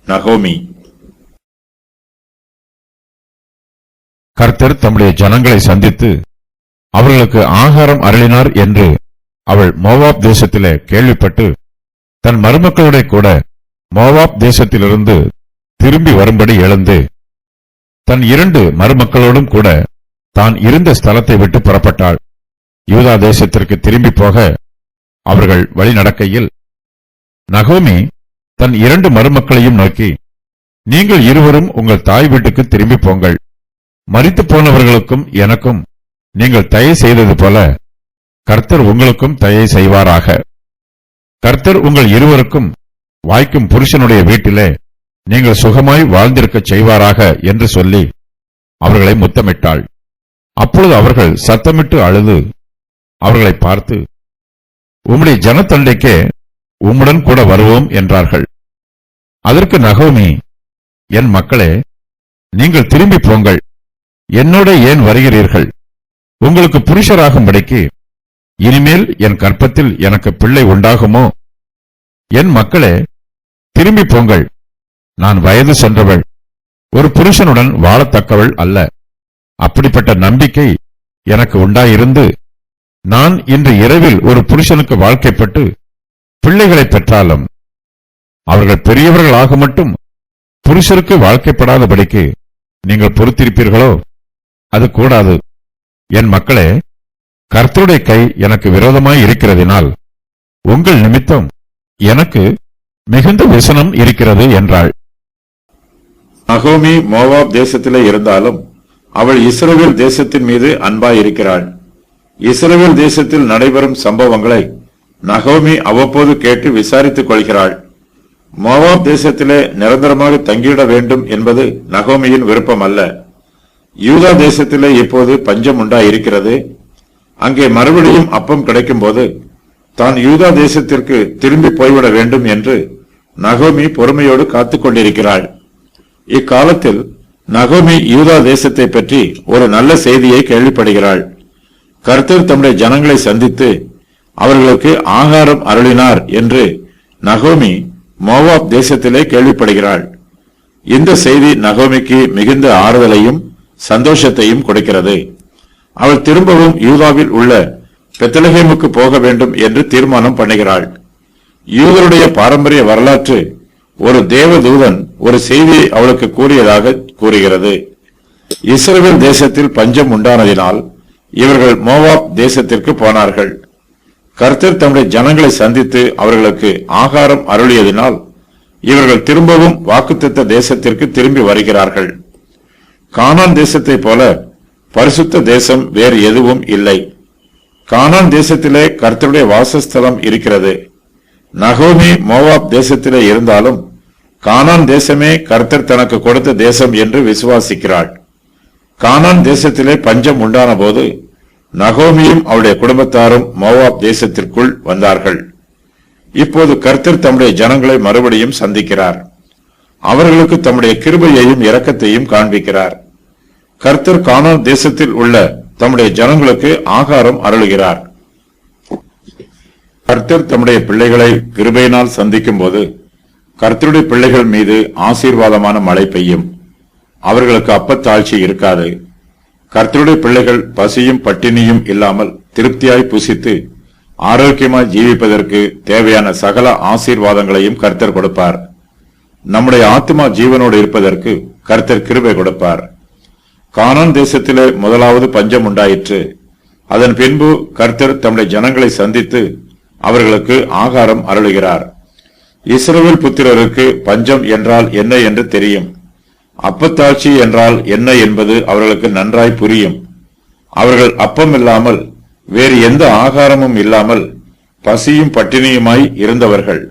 நகோமி. கர்த்தர் தம்முடைய ஜனங்களை சந்தித்து அவர்களுக்கு ஆகாரம் அருளினார் என்று அவள் மோவாப் தேசத்திலே கேள்விப்பட்டு தன் மருமக்களுடைய கூட மோவாப் தேசத்திலிருந்து திரும்பி வரும்படி எழுந்து தன் 2 மருமக்களோடும் கூட தான் இருந்த ஸ்தலத்தை விட்டு புறப்பட்டாள். யூதா தேசத்திற்கு திரும்பி போக அவர்கள் வழி நடக்கையில் நகோமி தன் 2 மருமக்களையும் நோக்கி, நீங்கள் இருவரும் உங்கள் தாய் வீட்டுக்கு திரும்பி போங்கள். மரித்து போனவர்களுக்கும் எனக்கும் நீங்கள் தயை செய்தது போல கர்த்தர் உங்களுக்கும் தயை செய்வாராக. கர்த்தர் உங்கள் இருவருக்கும் வாய்க்கும் புருஷனுடைய வீட்டிலே நீங்கள் சுகமாய் வாழ்ந்திருக்கச் செய்வாராக என்று சொல்லி அவர்களை முத்தமிட்டாள். அப்பொழுது அவர்கள் சத்தமிட்டு அழுது அவர்களை பார்த்து, உம்முடைய ஜனத்தண்டைக்கே உம்முடன் கூட வருவோம் என்றார்கள். அதற்கு நகோமி, என் மக்களே, நீங்கள் திரும்பி போங்கள், என்னோட ஏன் வருகிறீர்கள்? உங்களுக்கு புருஷராகும்படிக்கு இனிமேல் என் கற்பத்தில் எனக்கு பிள்ளை உண்டாகுமோ? என் மக்களே, திரும்பி போங்கள், நான் வயது சென்றவள், ஒரு புருஷனுடன் வாழத்தக்கவள் அல்ல. அப்படிப்பட்ட நம்பிக்கை எனக்கு உண்டாயிருந்து நான் இன்று இரவில் ஒரு புருஷனுக்கு வாழ்க்கைப்பட்டு பிள்ளைகளை பெற்றாலும் அவர்கள் பெரியவர்களாக மட்டும் புருஷருக்கு வாழ்க்கைப்படாதபடிக்கு நீங்கள் பொறுத்திருப்பீர்களோ? அது கூடாது. என் மக்களே, கர்த்தருடைய கை எனக்கு விரோதமாய் இருக்கிறதினால் உங்கள் நிமித்தம் எனக்கு மிகுந்த விசனம் இருக்கிறது என்றாள். நகோமி மோவாப் தேசத்திலே இருந்தாலும் அவள் இஸ்ரவேல் தேசத்தின் மீது அன்பாயிருக்கிறாள். இஸ்ரவேல் தேசத்தில் நடைபெறும் சம்பவங்களை நகோமி அவ்வப்போது கேட்டு விசாரித்துக் கொள்கிறாள். மோவாப் தேசத்திலே நிரந்தரமாக தங்கிவிட வேண்டும் என்பது நகோமியின் விருப்பம் அல்ல. யூதா தேசத்திலே இப்போது பஞ்சம் உண்டாயிருக்கிறது. அங்கே மறுபடியும் அப்பம் கிடைக்கும் போது தான் யூதா தேசத்திற்கு திரும்பி போய்விட வேண்டும் என்று நகோமி பொறுமையோடு காத்துக் கொண்டிருக்கிறாள். இக்காலத்தில் நகோமி யூதா தேசத்தை பற்றி ஒரு நல்ல செய்தியை கேள்விப்படுகிறாள். கர்த்தர் தம்முடைய ஜனங்களை சந்தித்து அவர்களுக்கு ஆகாரம் அருளினார் என்று நகோமி மோவாப் தேசத்திலே கேள்விப்படுகிறாள். இந்த செய்தி நகோமிக்கு மிகுந்த ஆறுதலையும் சந்தோஷத்தையும் கொடுக்கிறது. அவள் திரும்பவும் யூதாவில் உள்ள பெத்லகேமுக்கு போக வேண்டும் என்று தீர்மானம் பண்ணுகிறாள். யூதருடைய பாரம்பரிய வரலாற்று ஒரு தேவதூதன் ஒரு செய்தியை அவளுக்கு கூறியதாக கூறுகிறது. இஸ்ரவேல் தேசத்தில் பஞ்சம் உண்டானதினால் இவர்கள் மோவாப் தேசத்திற்கு போனார்கள். கர்த்தர் தம்முடைய ஜனங்களை சந்தித்து அவர்களுக்கு ஆகாரம் அருளியதினால் இவர்கள் திரும்பவும் வாக்குத்தத்த தேசத்திற்கு திரும்பி வருகிறார்கள். கானான் தேசத்தை போல பரிசுத்த தேசம் வேறு எதுவும் இல்லை. கானான் தேசத்திலே கர்த்தருடைய வாசஸ்தலம் இருக்கிறது. நகோமி மோவாப் தேசத்திலே இருந்தாலும் கானான் தேசமே கர்த்தர் தனக்கு கொடுத்த தேசம் என்று விசுவாசிக்கிறாள். கானான் தேசத்திலே பஞ்சம் உண்டான போது நகோமியும் அவருடைய குடும்பத்தாரும் மோவாப் தேசத்திற்குள் வந்தார்கள். இப்போது கர்த்தர் தம்முடைய ஜனங்களை மறுபடியும் சந்திக்கிறார். அவர்களுக்கு தம்முடைய கிருபையையும் இரக்கத்தையும் காண்பிக்கிறார். கர்த்தர் கானான் தேசத்தில் உள்ள தம்முடைய ஜனங்களுக்கு ஆகாரம் அருளுகிறார். கர்த்தர் தம்முடைய பிள்ளைகளை கிருபையினால் சந்திக்கும் போது கர்த்தருடைய பிள்ளைகள் மீது ஆசீர்வாதமான மழை பெய்யும். அவர்களுக்கு அப்பத்தாழ்ச்சி இருக்காது. கர்த்தருடைய பிள்ளைகள் பசியும் பட்டினியும் இல்லாமல் திருப்தியாய் புசித்து ஆரோக்கியமாய் ஜீவிப்பதற்கு தேவையான சகல ஆசீர்வாதங்களையும் கர்த்தர் கொடுப்பார். நம்முடைய ஆத்மா ஜீவனோடு இருப்பதற்கு கர்த்தர் கிருபை கொடுப்பார். கானான் தேசத்திலே முதலாவது பஞ்சம் உண்டாயிற்று. அதன் பின்பு கர்த்தர் தம்முடைய ஜனங்களை சந்தித்து அவர்களுக்கு ஆகாரம் அருளுகிறார். இஸ்ரவேல் புத்திரருக்கு பஞ்சம் என்றால் என்ன என்று தெரியும். அப்பத்தாட்சி என்றால் என்ன என்பது அவர்களுக்கு நன்றாய் புரியும். அவர்கள் அப்பம் இல்லாமல் வேறு எந்த ஆகாரமும் இல்லாமல் பசியும் பட்டினியுமாய் இருந்தவர்கள்.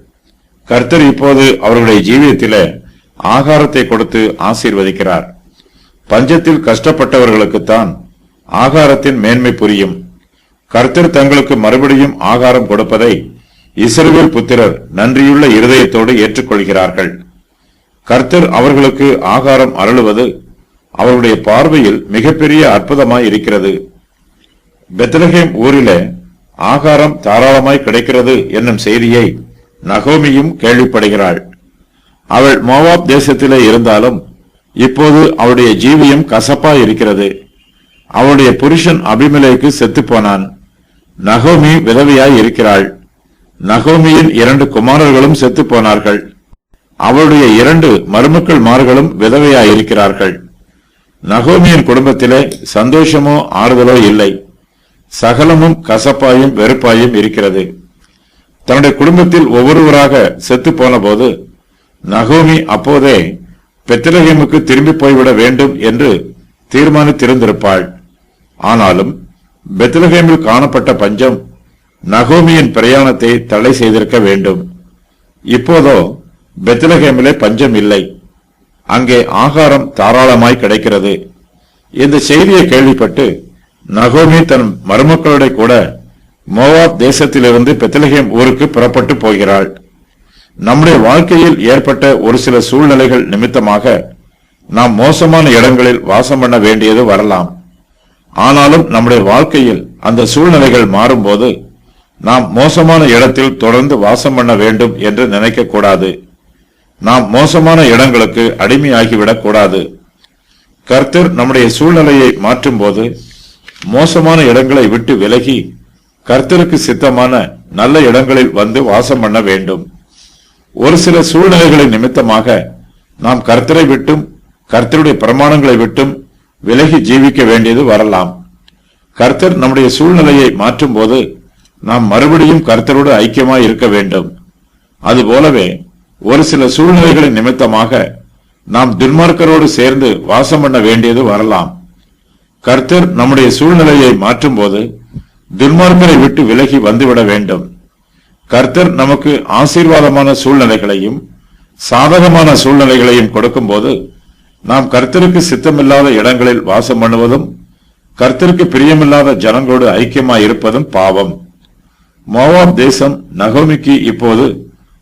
கர்த்தர் இப்போது அவர்களுடைய ஜீவியத்திலே ஆகாரத்தை கொடுத்து ஆசீர்வதிக்கிறார். பஞ்சத்தில் கஷ்டப்பட்டவர்களுக்குத்தான் ஆகாரத்தின் மேன்மை புரியும். கர்த்தர் தங்களுக்கு மறுபடியும் ஆகாரம் கொடுப்பதை இஸ்ரவேல் புத்திரர் நன்றியுள்ள இருதயத்தோடு ஏற்றுக்கொள்கிறார்கள். கர்த்தர் அவர்களுக்கு ஆகாரம் அருளுவது அவருடைய பார்வையில் மிகப்பெரிய அற்புதமாய் இருக்கிறது. பெத்லகேம் ஊரிலே ஆகாரம் தாராளமாய் கிடைக்கிறது என்னும் செய்தியை நகோமியும் கேள்விப்படுகிறாள். அவள் மோவாப் தேசத்திலே இருந்தாலும் இப்போது அவளுடைய ஜீவியம் கசப்பாய் இருக்கிறது. அவளுடைய புருஷன் அபிமெலேக்கு செத்துப் போனான். நகோமி விதவையாய் இருக்கிறாள். நகோமியின் 2 குமாரர்களும் செத்துப் போனார்கள். அவளுடைய 2 மருமக்கள்மார்களும் விதவையாய் இருக்கிறார்கள். நகோமியின் குடும்பத்திலே சந்தோஷமோ ஆறுதலோ இல்லை. சகலமும் கசப்பாயும் வெறுப்பாயும் இருக்கிறது. தன்னுடைய குடும்பத்தில் ஒவ்வொருவராக செத்து போன போது நகோமி அப்போதே பெத்லகேமுக்கு திரும்பி போய்விட வேண்டும் என்று தீர்மானித்திருந்திருப்பாள். ஆனாலும் பெத்லகேமில் காணப்பட்ட பஞ்சம் நகோமியின் பிரயாணத்தை தடை செய்திருக்க வேண்டும். இப்போதோ பெத்லகேமிலே பஞ்சம் இல்லை. அங்கே ஆகாரம் தாராளமாய் கிடைக்கிறது. இந்த செய்தியை கேள்விப்பட்டு நகோமி தன் மருமக்களோட கூட மோவாப் தேசத்திலிருந்து பெத்லகேம் ஊருக்கு புறப்பட்டு போகிறாள். நம்முடைய வாழ்க்கையில் ஏற்பட்ட ஒரு சில சூழ்நிலைகள் நிமித்தமாக நாம் மோசமான இடங்களில் வாசம் பண்ண வேண்டியது வரலாம். ஆனாலும் நம்முடைய வாழ்க்கையில் அந்த சூழ்நிலைகள் மாறும்போது நாம் மோசமான இடத்தில் தொடர்ந்து வாசம் பண்ண வேண்டும் என்று நினைக்க கூடாது. நாம் மோசமான இடங்களுக்கு அடிமையாகிவிடக் கூடாது. கர்த்தர் நம்முடைய சூழ்நிலையை மாற்றும் போது மோசமான இடங்களை விட்டு விலகி கர்த்தருக்கு சித்தமான நல்ல இடங்களில் வந்து வாசம் பண்ண வேண்டும். ஒரு சில சூழ்நிலைகளின் நிமித்தமாக நாம் கர்த்தரை விட்டும் கர்த்தருடைய பிரமாணங்களை விட்டும் விலகி ஜீவிக்க வேண்டியது வரலாம். கர்த்தர் நம்முடைய சூழ்நிலையை மாற்றும் போது நாம் மறுபடியும் கர்த்தரோடு ஐக்கியமாய் இருக்க வேண்டும். அதுபோலவே ஒரு சில சூழ்நிலைகளின் நிமித்தமாக நாம் துன்மார்க்கரோடு சேர்ந்து வாசம் பண்ண வேண்டியது வரலாம். கர்த்தர் நம்முடைய சூழ்நிலையை மாற்றும் போது துன்மார்க்கரை விட்டு விலகி வந்துவிட வேண்டும். கர்த்தர் நமக்கு ஆசீர்வாதமான சூழ்நிலைகளையும் சாதகமான சூழ்நிலைகளையும் கொடுக்கும் போது நாம் கர்த்தருக்கு சித்தமில்லாத இடங்களில் வாசம் பண்ணுவதும் கர்த்தருக்கு பிரியமில்லாத ஜனங்களோடு ஐக்கியமாய் இருப்பதும் பாவம். மோவாப் தேசம் நகோமிக்கு இப்போது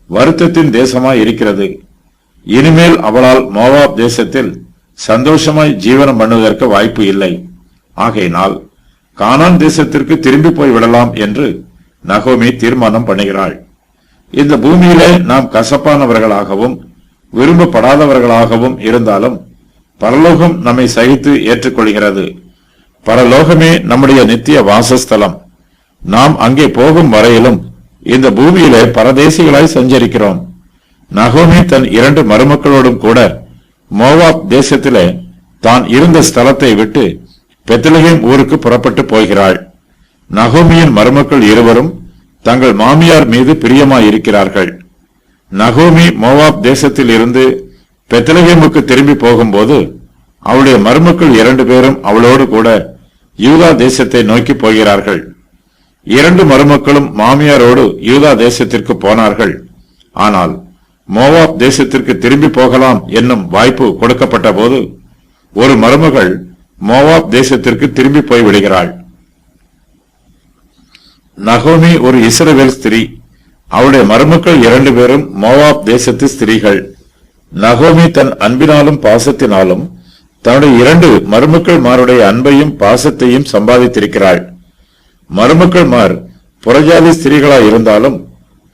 வருத்தத்தின் தேசமாய் இருக்கிறது. இனிமேல் அவளால் மோவாப் தேசத்தில் சந்தோஷமாய் ஜீவனம் பண்ணுவதற்கு வாய்ப்பு இல்லை. ஆகையினால் கானான் தேசத்திற்கு திரும்பி போய் விடலாம் என்று நகோமி தீர்மானம் பண்ணுகிறாள். இந்த பூமியிலே நாம் கசப்பானவர்களாகவும் விரும்பப்படாதவர்களாகவும் இருந்தாலும் பரலோகம் நம்மை சகித்து ஏற்றுக்கொள்கிறது. பரலோகமே நம்முடைய நித்திய வாசஸ்தலம். நாம் அங்கே போகும் வரையிலும் இந்த பூமியிலே பரதேசிகளாய் சஞ்சரிக்கிறோம். நகோமி தன் 2 மருமக்களோடும் கூட மோவாப் தேசத்திலே தான் இருந்த ஸ்தலத்தை விட்டு பெத்லகேம் ஊருக்கு புறப்பட்டு போகிறாள். நகோமியின் மருமக்கள் இருவரும் தங்கள் மாமியார் மீது பிரியமாயிருக்கிறார்கள். நகோமி மோவாப் தேசத்தில் இருந்து பெத்லகேமுக்கு திரும்பி போகும்போது அவளுடைய மருமக்கள் 2 பேரும் அவளோடு கூட யூதா தேசத்தை நோக்கி போகிறார்கள். 2 மருமக்களும் மாமியாரோடு யூதா தேசத்திற்கு போனார்கள். ஆனால் மோவாப் தேசத்திற்கு திரும்பி போகலாம் என்னும் வாய்ப்பு கொடுக்கப்பட்ட போது ஒரு மருமகள் மோவாப் தேசத்திற்கு திரும்பி போய் விடுகிறாள். நகோமி ஒரு இஸ்ரவேல் ஸ்திரீ. அவளுடைய மருமக்கள் 2 பேரும் மோவாப் தேசத்து ஸ்திரீகள். நகோமி தன் அன்பினாலும் பாசத்தினாலும் தன்னுடைய 2 மருமக்கள்மாருடைய அன்பையும் பாசத்தையும் சம்பாதித்திருக்கிறாள். மருமக்கள்மார் புறஜாதி ஸ்திரீகளாய் இருந்தாலும்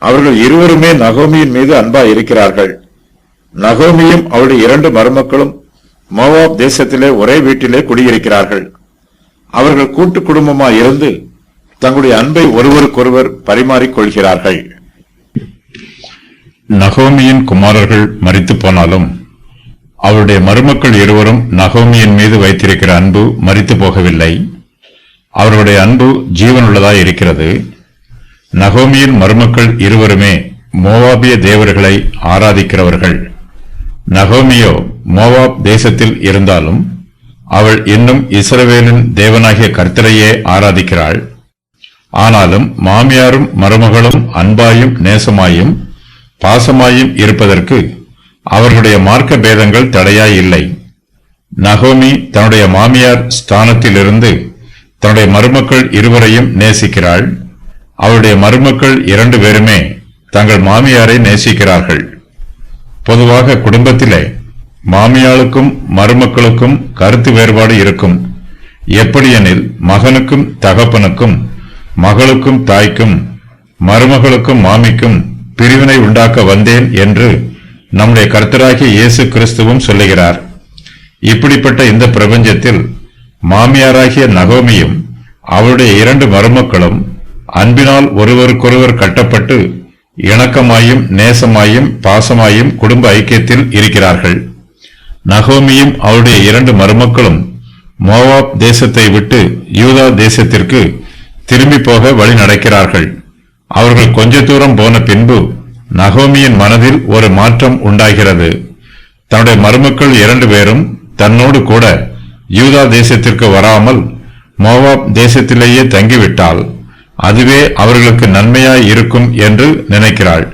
அவர்கள் இருவருமே நகோமியின் மீது அன்பாய் இருக்கிறார்கள். நகோமியும் அவருடைய 2 மருமக்களும் மோவாப் தேசத்திலே ஒரே வீட்டிலே குடியிருக்கிறார்கள். அவர்கள் கூட்டு குடும்பமாய் இருந்து தங்களுடைய அன்பை ஒருவருக்கொருவர் பரிமாறிக் கொள்கிறார்கள். நகோமியின் குமாரர்கள் மரித்து போனாலும் அவருடைய மருமக்கள் இருவரும் நகோமியின் மீது வைத்திருக்கிற அன்பு மரித்து போகவில்லை. அவர்களுடைய அன்பு ஜீவனுள்ளதாய் இருக்கிறது. நகோமியின் மருமக்கள் இருவருமே மோவாபிய தேவர்களை ஆராதிக்கிறவர்கள். நகோமியோ மோவாப் தேசத்தில் இருந்தாலும் அவள் இன்னும் இஸ்ரவேலின் தேவனாகிய கர்த்தரையே ஆராதிக்கிறாள். ஆனாலும் மாமியாரும் மருமகளும் அன்பாயும் நேசமாயும் பாசமாயும் இருப்பதற்கு அவர்களுடைய மார்க்க பேதங்கள் தடையாய் இல்லை. நகோமி தன்னுடைய மாமியார் ஸ்தானத்திலிருந்து தன்னுடைய மருமக்கள் இருவரையும் நேசிக்கிறாள். அவருடைய மருமக்கள் 2 பேருமே தங்கள் மாமியாரை நேசிக்கிறார்கள். பொதுவாக குடும்பத்திலே மாமியாளுக்கும் மருமக்களுக்கும் கருத்து வேறுபாடு இருக்கும். எப்படியெனில் மகனுக்கும் தகப்பனுக்கும் மகளுக்கும் தாய்க்கும் மருமகளுக்கும் மாமிக்கும் பிரிவினை உண்டாக்க வந்தேன் என்று நம்முடைய கர்த்தராகிய இயேசு கிறிஸ்துவும் சொல்லுகிறார். இப்படிப்பட்ட இந்த பிரபஞ்சத்தில் மாமியாராகிய நகோமியும் அவளுடைய 2 மருமக்களும் அன்பினால் ஒருவருக்கொருவர் கட்டப்பட்டு இணக்கமாயும் நேசமாயும் பாசமாயும் குடும்ப ஐக்கியத்தில் இருக்கிறார்கள். நகோமியும் அவருடைய 2 மருமக்களும் மோவாப் தேசத்தை விட்டு யூதா தேசத்திற்கு திரும்பி போக வழி நடக்கிறார்கள். அவர்கள் கொஞ்ச தூரம் போன பின்பு நகோமியின் மனதில் ஒரு மாற்றம் உண்டாகிறது. தன்னுடைய மருமக்கள் 2 பேரும் தன்னோடு கூட யூதா தேசத்திற்கு வராமல் மோவாப் தேசத்திலேயே தங்கிவிட்டால் அதுவே அவர்களுக்கு நன்மையாய் இருக்கும் என்று நினைக்கிறாள்.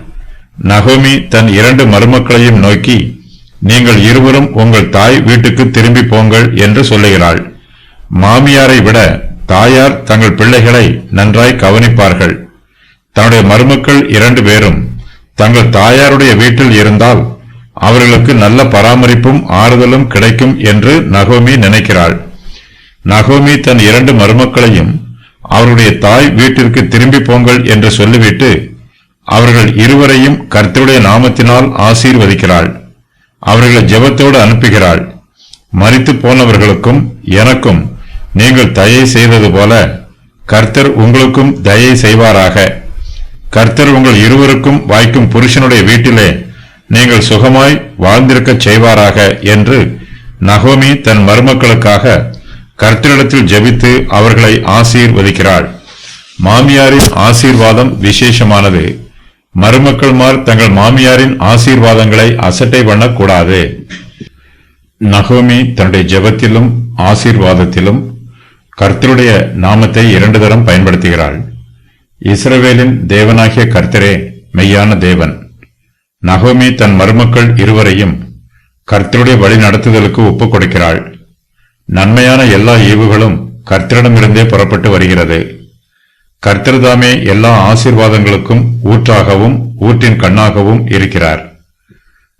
நகோமி தன் 2 மருமக்களையும் நோக்கி, நீங்கள் இருவரும் உங்கள் தாய் வீட்டுக்கு திரும்பி போங்கள் என்று சொல்லுகிறாள். மாமியாரை விட தாயார் தங்கள் பிள்ளைகளை நன்றாய் கவனிப்பார்கள். தன்னுடைய மருமக்கள் 2 பேரும் தங்கள் தாயாருடைய வீட்டில் இருந்தால் அவர்களுக்கு நல்ல பராமரிப்பும் ஆறுதலும் கிடைக்கும் என்று நகோமி நினைக்கிறாள். நகோமி தன் 2 மருமக்களையும் அவருடைய தாய் வீட்டிற்கு திரும்பி போங்கள் என்று சொல்லிவிட்டு அவர்கள் இருவரையும் கர்த்தருடைய நாமத்தினால் ஆசீர்வதிக்கிறாள். அவர்களை ஜெபத்தோடு அனுப்புகிறாள். மரித்து போனவர்களுக்கும் எனக்கும் நீங்கள் தயை செய்தது போல கர்த்தர் உங்களுக்கும் தயை செய்வாராக. கர்த்தர் உங்கள் இருவருக்கும் வாய்க்கும் புருஷனுடைய வீட்டிலே நீங்கள் சுகமாய் வாழ்ந்திருக்கச் செய்வாராக என்று நகோமி தன் மருமக்களுக்காக கர்த்தரிடத்தில் ஜெபித்து அவர்களை ஆசீர்வதிக்கிறாள். மாமியாரின் ஆசீர்வாதம் விசேஷமானது. மருமக்கள்மார் தங்கள் மாமியாரின் ஆசீர்வாதங்களை அசட்டை பண்ணக்கூடாது. நகோமி தன்னுடைய ஜெபத்திலும் ஆசீர்வாதத்திலும் கர்த்தருடைய நாமத்தை 2 தரம் பயன்படுத்துகிறாள். இஸ்ரவேலின் தேவனாகிய கர்த்தரே மெய்யான தேவன். நகோமி தன் மருமக்கள் இருவரையும் கர்த்தருடைய வழி நடத்துதலுக்கு ஒப்புக் கொடுக்கிறாள். நன்மையான எல்லா ஈவுகளும் கர்த்தரிடமிருந்தே புறப்பட்டு வருகிறது. கர்த்தர்தாமே எல்லா ஆசீர்வாதங்களுக்கும் ஊற்றாகவும் ஊற்றின் கண்ணாகவும் இருக்கிறார்.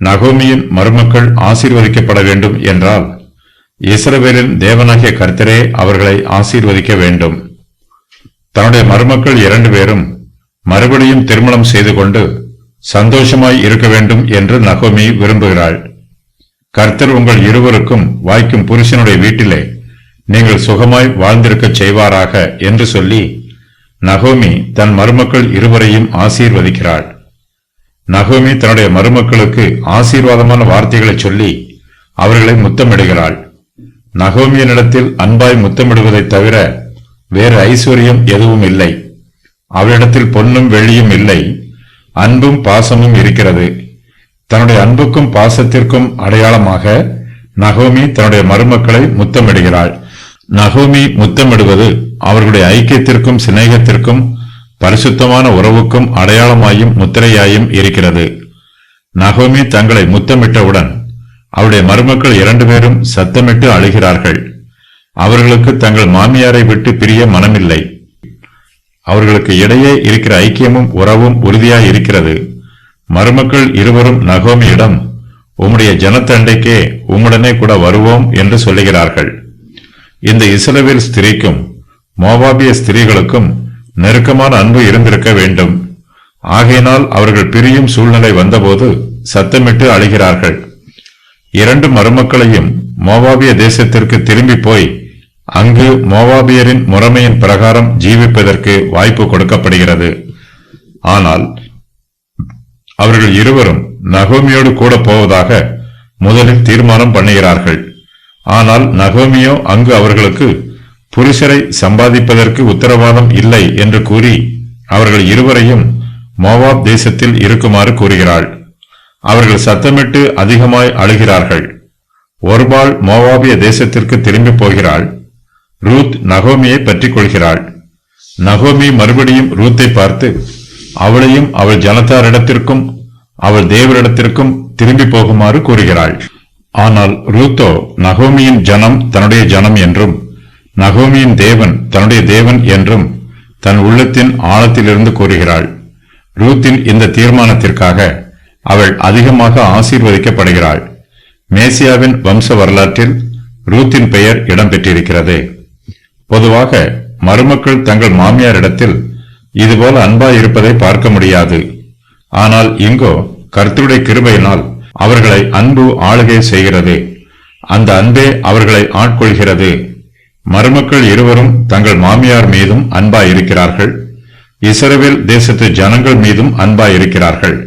நகோமியின் மருமக்கள் ஆசீர்வதிக்கப்பட வேண்டும் என்றால் இஸ்ரவேலின் தேவனாகிய கர்த்தரே அவர்களை ஆசீர்வதிக்க வேண்டும். தன்னுடைய மருமக்கள் 2 பேரும் மறுபடியும் திருமணம் செய்து கொண்டு சந்தோஷமாய் இருக்க வேண்டும் என்று நகோமி விரும்புகிறாள். கர்த்தர் உங்கள் இருவருக்கும் வாய்க்கும் புருஷனுடைய வீட்டிலே நீங்கள் சுகமாய் வாழ்ந்திருக்கச் செய்வாராக என்று சொல்லி நகோமி தன் மருமக்கள் இருவரையும் ஆசீர்வதிக்கிறாள். நகோமி தன்னுடைய மருமக்களுக்கு ஆசீர்வாதமான வார்த்தைகளை சொல்லி அவர்களை முத்தமிடுகிறாள். நகோமியனிடத்தில் அன்பாய் முத்தமிடுவதைத் தவிர வேறு ஐஸ்வர்யம் எதுவும் இல்லை. அவளிடத்தில் பொன்னும் வெள்ளியும் இல்லை, அன்பும் பாசமும் இருக்கிறது. தன்னுடைய அன்புக்கும் பாசத்திற்கும் அடையாளமாக நகோமி தன்னுடைய மருமக்களை முத்தமிடுகிறாள். நகோமி முத்தமிடுவது அவர்களுடைய ஐக்கியத்திற்கும் சிநேகத்திற்கும் பரிசுத்தமான உறவுக்கும் அடையாளமாயும் முத்திரையாயும் இருக்கிறது. நகோமி தங்களை முத்தமிட்டவுடன் அவருடைய மருமக்கள் 2 பேரும் சத்தமிட்டு அழுகிறார்கள். அவர்களுக்கு தங்கள் மாமியாரை விட்டு பிரிய மனமில்லை. அவர்களுக்கு இடையே இருக்கிற ஐக்கியமும் உறவும் உறுதியாய் இருக்கிறது. மருமக்கள் இருவரும் நகோமியிடம், உம்முடைய ஜனத்தண்டைக்கே உம்முடனே கூட வருவோம் என்று சொல்லுகிறார்கள். இந்த இஸ்ரவேல் ஸ்திரீக்கும் மோவாபிய ஸ்திரீகளுக்கும் நெருக்கமான அன்பு இருந்திருக்க வேண்டும். ஆகையினால் அவர்கள் பிரியும் சூழ்நிலை வந்தபோது சத்தமிட்டு அழுகிறார்கள். 2 மருமக்களையும் மோவாபிய தேசத்திற்கு திரும்பி போய் அங்கு மோவாபியரின் முறைமையின் பிரகாரம் ஜீவிப்பதற்கு வாய்ப்பு கொடுக்கப்படுகிறது. ஆனால் அவர்கள் இருவரும் நகோமியோடு கூட போவதாக முதலில் தீர்மானம் பண்ணுகிறார்கள். ஆனால் நகோமியோ அங்கு அவர்களுக்கு புருஷரை சம்பாதிப்பதற்கு உத்தரவாதம் இல்லை என்று கூறி அவர்கள் இருவரையும் மோவாப் தேசத்தில் இருக்குமாறு கூறுகிறாள். அவர்கள் சத்தமிட்டு அதிகமாய் அழுகிறார்கள். ஒருபால் மோவாபிய தேசத்திற்கு திரும்பி போகிறாள். ரூத் நகோமியை பற்றிக் கொள்கிறாள். நகோமி மறுபடியும் ரூத்தை பார்த்து அவளையும் அவள் ஜனத்தாரிடத்திற்கும் அவள் தேவரிடத்திற்கும் திரும்பி போகுமாறு கூறுகிறாள். ஆனால் ரூத்தோ நகோமியின் ஜனம் தன்னுடைய ஜனம் என்றும் நகோமியின் தேவன் தன்னுடைய தேவன் என்றும் தன் உள்ளத்தின் ஆழத்திலிருந்து கூறுகிறாள். ரூத்தின் இந்த தீர்மானத்திற்காக அவள் அதிகமாக ஆசீர்வதிக்கப்படுகிறாள். மேசியாவின் வம்ச வரலாற்றில் ரூத்தின் பெயர் இடம்பெற்றிருக்கிறது. பொதுவாக மருமக்கள் தங்கள் மாமியாரிடத்தில் இதுபோல அன்பாய் இருப்பதை பார்க்க முடியாது. ஆனால் இங்கோ கர்த்தருடைய கிருபையினால் அவர்களை அன்பு ஆளுகை செய்கிறது. அந்த அன்பே அவர்களை ஆட்கொள்கிறது. மருமக்கள் இருவரும் தங்கள் மாமியார் மீதும் அன்பாயிருக்கிறார்கள். இஸ்ரவேல் தேசத்து ஜனங்கள் மீதும் அன்பாயிருக்கிறார்கள்.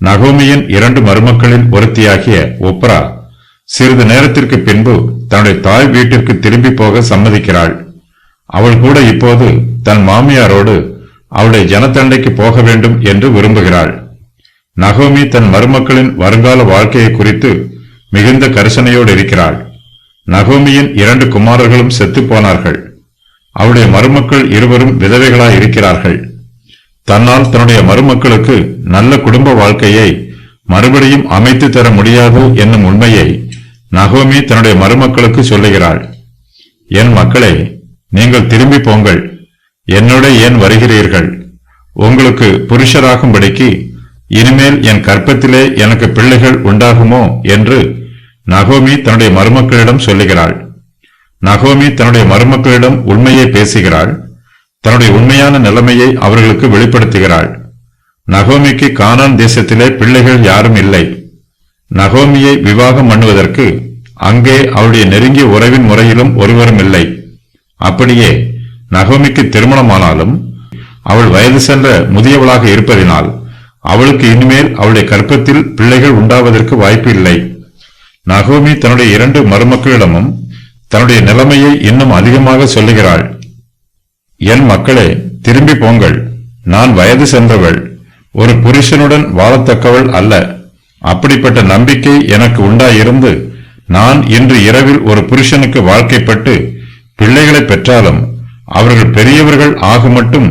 நகோமியின் 2 மருமக்களில் ஒருத்தியாகிய ஒப்ரா சிறிது நேரத்திற்கு பின்பு தன்னுடைய தாய் வீட்டிற்கு திரும்பி போக சம்மதிக்கிறாள். அவள் கூட இப்போது தன் மாமியாரோடு அவளுடைய ஜனத்தண்டைக்கு போக வேண்டும் என்று விரும்புகிறாள். நகோமி தன் மருமக்களின் வருங்கால வாழ்க்கையை குறித்து மிகுந்த கரிசனையோடு இருக்கிறாள். நகோமியின் 2 குமாரர்களும் செத்து போனார்கள். அவளுடைய மருமக்கள் இருவரும் விதவைகளாய் இருக்கிறார்கள். தன்னால் தன்னுடைய மருமக்களுக்கு நல்ல குடும்ப வாழ்க்கையை மறுபடியும் அமைத்து தர முடியாது என்னும் உண்மையை நகோமி தன்னுடைய மருமக்களுக்கு சொல்லுகிறாள். என் மக்களே, நீங்கள் திரும்பி போங்கள். என்னோட ஏன் வருகிறீர்கள்? உங்களுக்கு புருஷராகும்படிக்கு இனிமேல் என் கற்பத்திலே எனக்கு பிள்ளைகள் உண்டாகுமோ என்று நகோமி தன்னுடைய மருமக்களிடம் சொல்லுகிறாள். நகோமி தன்னுடைய மருமக்களிடம் உண்மையை பேசுகிறாள். தன்னுடைய உண்மையான நிலைமையை அவர்களுக்கு வெளிப்படுத்துகிறாள். நகோமிக்கு கானான் தேசத்திலே பிள்ளைகள் யாரும் இல்லை. நகோமியை விவாகம் பண்ணுவதற்கு அங்கே அவளுடைய நெருங்கிய உறவின் முறையிலும் ஒருவரும் இல்லை. அப்படியே நகோமிக்கு திருமணமானாலும் அவள் வயது சென்ற முதியவளாக இருப்பதினால் அவளுக்கு இனிமேல் அவளுடைய கற்பத்தில் பிள்ளைகள் உண்டாவதற்கு வாய்ப்பு இல்லை. நகோமி தன்னுடைய 2 மருமக்களிடமும் தன்னுடைய நிலைமையை இன்னும் அதிகமாக சொல்லுகிறாள். என் மக்களே, திரும்பி போங்கள். நான் வயது சென்றவள், ஒரு புருஷனுடன் வாழத்தக்கவள் அல்ல. அப்படிப்பட்ட நம்பிக்கை எனக்கு உண்டாயிருந்து நான் இன்று இரவில் ஒரு புருஷனுக்கு வாழ்க்கைப்பட்டு பிள்ளைகளை பெற்றாலும் அவர்கள் பெரியவர்கள் ஆகுமட்டும்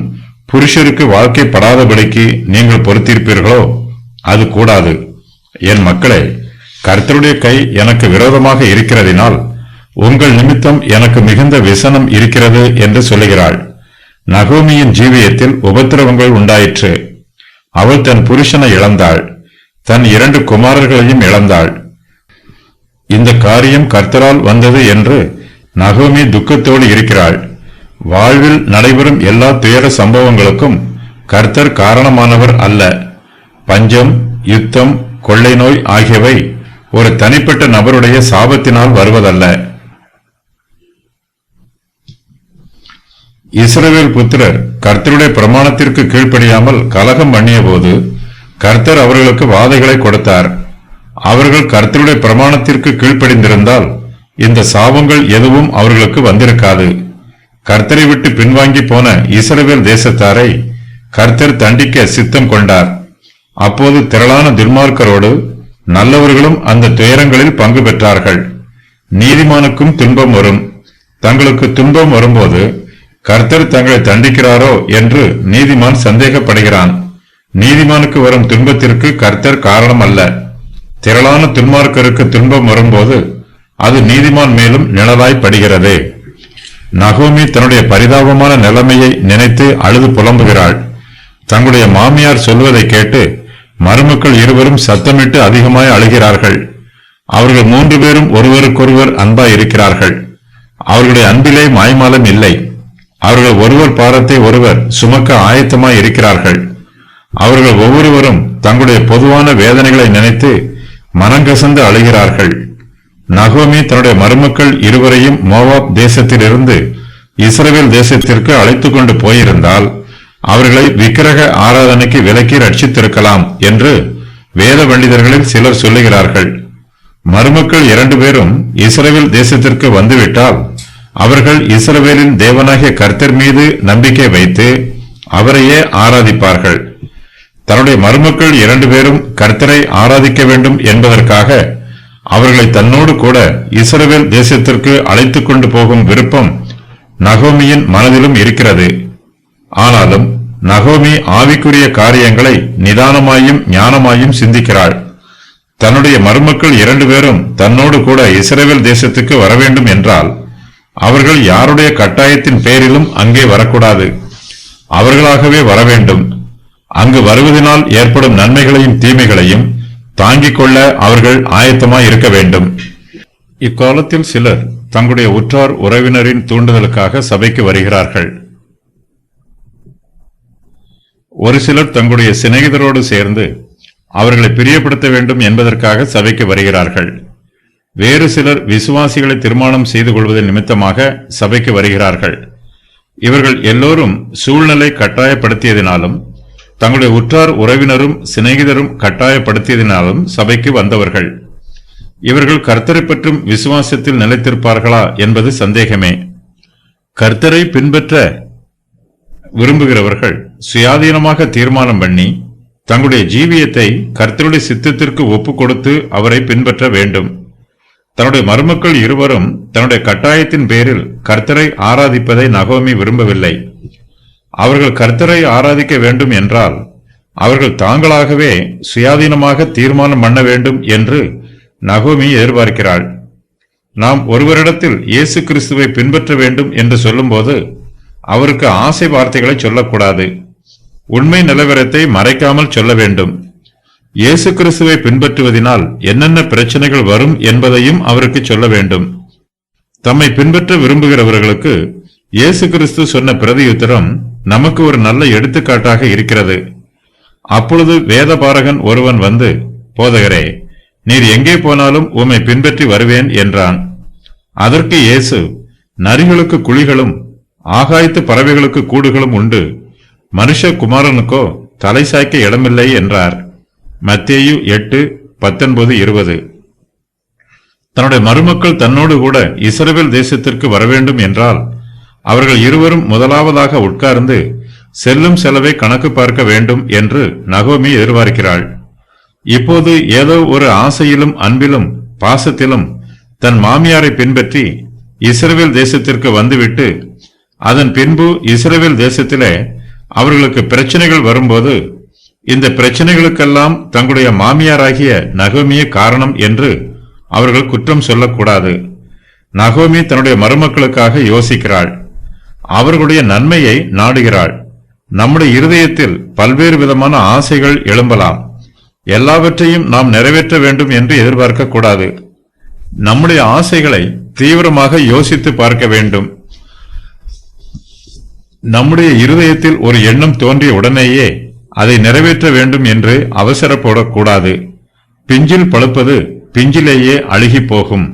புருஷருக்கு வாழ்க்கைப்படாதபடிக்கு நீங்கள் பொறுத்திருப்பீர்களோ? அது கூடாது. என் மக்களே, கர்த்தருடைய கை எனக்கு விரோதமாக இருக்கிறதினால் உங்கள் நிமித்தம் எனக்கு மிகுந்த விசனம் இருக்கிறது என்று சொல்லுகிறாள். நகோமியின் ஜீவியத்தில் உபத்திரவங்கள் உண்டாயிற்று. அவள் தன் புருஷனை இழந்தாள். தன் 2 குமாரர்களையும் இழந்தாள். இந்த காரியம் கர்த்தரால் வந்தது என்று நகோமி துக்கத்தோடு இருக்கிறாள். வாழ்வில் நடைபெறும் எல்லா துயர சம்பவங்களுக்கும் கர்த்தர் காரணமானவர் அல்ல. பஞ்சம், யுத்தம், கொள்ளை நோய் ஆகியவை ஒரு தனிப்பட்ட நபருடைய சாபத்தினால் வருவதல்ல. இஸ்ரவேல் புத்திரர் கர்த்தருடைய பிரமாணத்திற்கு கீழ்ப்படியாமல் கலகம் பண்ணிய போது கர்த்தர் அவர்களுக்கு வாதைகளை கொடுத்தார். அவர்கள் கர்த்தருடைய பிரமாணத்திற்கு கீழ்ப்படிந்திருந்தால் இந்த சாபங்கள் எதுவும் அவர்களுக்கு வந்திருக்காது. கர்த்தரை விட்டு பின்வாங்கி போன இஸ்ரவேல் தேசத்தாரை கர்த்தர் தண்டிக்க சித்தம் கொண்டார். அப்போது திரளான துன்மார்க்கரோடு நல்லவர்களும் அந்த துயரங்களில் பங்கு பெற்றார்கள். நீதிமானுக்கும் துன்பம் வரும். தங்களுக்கு துன்பம் வரும்போது கர்த்தர் தங்களை தண்டிக்கிறாரோ என்று நீதிமான் சந்தேகப்படுகிறான். நீதிமானுக்கு வரும் துன்பத்திற்கு கர்த்தர் காரணம் அல்ல. திரளான துன்மார்க்கருக்கு துன்பம் வரும்போது அது நீதிமான் மேலும் நிழலாய் படுகிறது. நகோமி தன்னுடைய பரிதாபமான நிலைமையை நினைத்து அழுது புலம்புகிறாள். தங்களுடைய மாமியார் சொல்வதை கேட்டு மருமக்கள் இருவரும் சத்தமிட்டு அதிகமாய் அழுகிறார்கள். அவர்கள் 3 பேரும் ஒருவருக்கொருவர் அன்பாய் இருக்கிறார்கள். அவர்களுடைய அன்பிலே மாய்மாலம் இல்லை. அவர்கள் ஒருவர் பாரத்தை ஒருவர் சுமக்க ஆயத்தமாய் இருக்கிறார்கள். அவர்கள் ஒவ்வொருவரும் தங்களுடைய பொதுவான வேதனைகளை நினைத்து மனங்கசந்து அழுகிறார்கள். நகோமி தன்னுடைய மருமக்கள் இருவரையும் மோவாப் தேசத்திலிருந்து இஸ்ரவேல் தேசத்திற்கு அழைத்து கொண்டு போயிருந்தால் அவர்களை விக்கிரக ஆராதனைக்கு விலக்கி ரட்சித்திருக்கலாம் என்று வேத பண்டிதர்களில் சிலர் சொல்லுகிறார்கள். மருமக்கள் 2 பேரும் இஸ்ரவேல் தேசத்திற்கு வந்துவிட்டால் அவர்கள் இஸ்ரவேலின் தேவனாகிய கர்த்தர் மீது நம்பிக்கை வைத்து அவரையே ஆராதிப்பார்கள். தன்னுடைய மருமக்கள் 2 பேரும் கர்த்தரை ஆராதிக்க வேண்டும் என்பதற்காக அவர்களை தன்னோடு கூட இஸ்ரவேல் தேசத்திற்கு அழைத்து கொண்டு போகும் விருப்பம் நகோமியின் மனதிலும் இருக்கிறது. ஆனாலும் நகோமி ஆவிக்குரிய காரியங்களை நிதானமாயும் ஞானமாயும் சிந்திக்கிறாள். தன்னுடைய மருமக்கள் 2 பேரும் தன்னோடு கூட இஸ்ரவேல் தேசத்துக்கு வர வேண்டும் என்றால் அவர்கள் யாருடைய கட்டாயத்தின் பேரிலும் அங்கே வரக்கூடாது. அவர்களாகவே வர வேண்டும். அங்கு வருவதனால் ஏற்படும் நன்மைகளையும் தீமைகளையும் தாங்கிக் கொள்ள அவர்கள் ஆயத்தமாய் இருக்க வேண்டும். இக்காலத்தில் சிலர் தங்களுடைய உற்றார் உறவினரின் தூண்டுதலுக்காக சபைக்கு வருகிறார்கள். ஒரு சிலர் தங்களுடைய சிநேகிதரோடு சேர்ந்து அவர்களை பிரியப்படுத்த வேண்டும் என்பதற்காக சபைக்கு வருகிறார்கள். வேறு சிலர் விசுவாசிகளை திருமணம் செய்து கொள்வதன் நிமித்தமாக சபைக்கு வருகிறார்கள். இவர்கள் எல்லோரும் சூழ்நிலை கட்டாயப்படுத்தியதினாலும் தங்களுடைய உற்றார் உறவினரும் சிநேகிதரும் கட்டாயப்படுத்தியதினாலும் சபைக்கு வந்தவர்கள். இவர்கள் கர்த்தரை பற்றும் விசுவாசத்தில் நிலைத்திருப்பார்களா என்பது சந்தேகமே. கர்த்தரை பின்பற்ற விரும்புகிறவர்கள் சுயாதீனமாக தீர்மானம் பண்ணி தங்களுடைய ஜீவியத்தை கர்த்தருடைய சித்தத்திற்கு ஒப்புக் கொடுத்து அவரை பின்பற்ற வேண்டும். தன்னுடைய மருமக்கள் இருவரும் தன்னுடைய கட்டாயத்தின் பேரில் கர்த்தரை ஆராதிப்பதை நகோமி விரும்பவில்லை. அவர்கள் கர்த்தரை ஆராதிக்க வேண்டும் என்றால் அவர்கள் தாங்களாகவே சுயாதீனமாக தீர்மானம் பண்ண வேண்டும் என்று நகோமி எதிர்பார்க்கிறாள். நாம் ஒருவரிடத்தில் இயேசு கிறிஸ்துவை பின்பற்ற வேண்டும் என்று சொல்லும்போது அவருக்கு ஆசை வார்த்தைகளை சொல்லக்கூடாது. உண்மை நிலவரத்தை மறைக்காமல் சொல்ல வேண்டும். இயேசு கிறிஸ்துவை பின்பற்றுவதனால் என்னென்ன பிரச்சனைகள் வரும் என்பதையும் அவருக்கு சொல்ல வேண்டும். தம்மை பின்பற்ற விரும்புகிறவர்களுக்கு இயேசு கிறிஸ்து சொன்ன பிரதியுத்தரம் நமக்கு ஒரு நல்ல எடுத்துக்காட்டாக இருக்கிறது. அப்பொழுது வேதபாரகன் ஒருவன் வந்து, போதகரே, நீர் எங்கே போனாலும் உம்மை பின்பற்றி வருவேன் என்றான். அதற்கு இயேசு, நரிகளுக்கு குழிகளும் ஆகாயத்து பறவைகளுக்கு கூடுகளும் உண்டு, மனுஷகுமாரனுக்கோ தலை சாய்க்க இடமில்லை என்றார். மத்தேயு 8:19-20. தன்னுடைய மருமக்கள் தன்னோடு கூட இஸ்ரவேல் தேசத்திற்கு வரவேண்டும் என்றால் அவர்கள் இருவரும் முதலாவதாக உட்கார்ந்து செல்லும் செலவை கணக்கு பார்க்க வேண்டும் என்று நகோமி எதிர்பார்க்கிறாள். இப்போது ஏதோ ஒரு ஆசையிலும் அன்பிலும் பாசத்திலும் தன் மாமியாரை பின்பற்றி இஸ்ரவேல் தேசத்திற்கு வந்துவிட்டு அதன் பின்பு இஸ்ரவேல் தேசத்திலே அவர்களுக்கு பிரச்சனைகள் வரும்போது இந்த பிரச்சனைகளுக்கெல்லாம் தங்களுடைய மாமியாராகிய நகோமியே காரணம் என்று அவர்கள் குற்றம் சொல்லக்கூடாது. நகோமி தன்னுடைய மருமக்களுக்காக யோசிக்கிறாள். அவர்களுடைய நன்மையை நாடுகிறாள். நம்முடைய இருதயத்தில் பல்வேறு விதமான ஆசைகள் எழும்பலாம். எல்லாவற்றையும் நாம் நிறைவேற்ற வேண்டும் என்று எதிர்பார்க்க கூடாது. நம்முடைய ஆசைகளை தீவிரமாக யோசித்து பார்க்க வேண்டும். நம்முடைய இருதயத்தில் ஒரு எண்ணம் தோன்றிய உடனேயே அதை நிறைவேற்ற வேண்டும் என்று அவசரப்படக்கூடாது. பிஞ்சில் பழுப்பது பிஞ்சிலேயே அழுகி போகும்.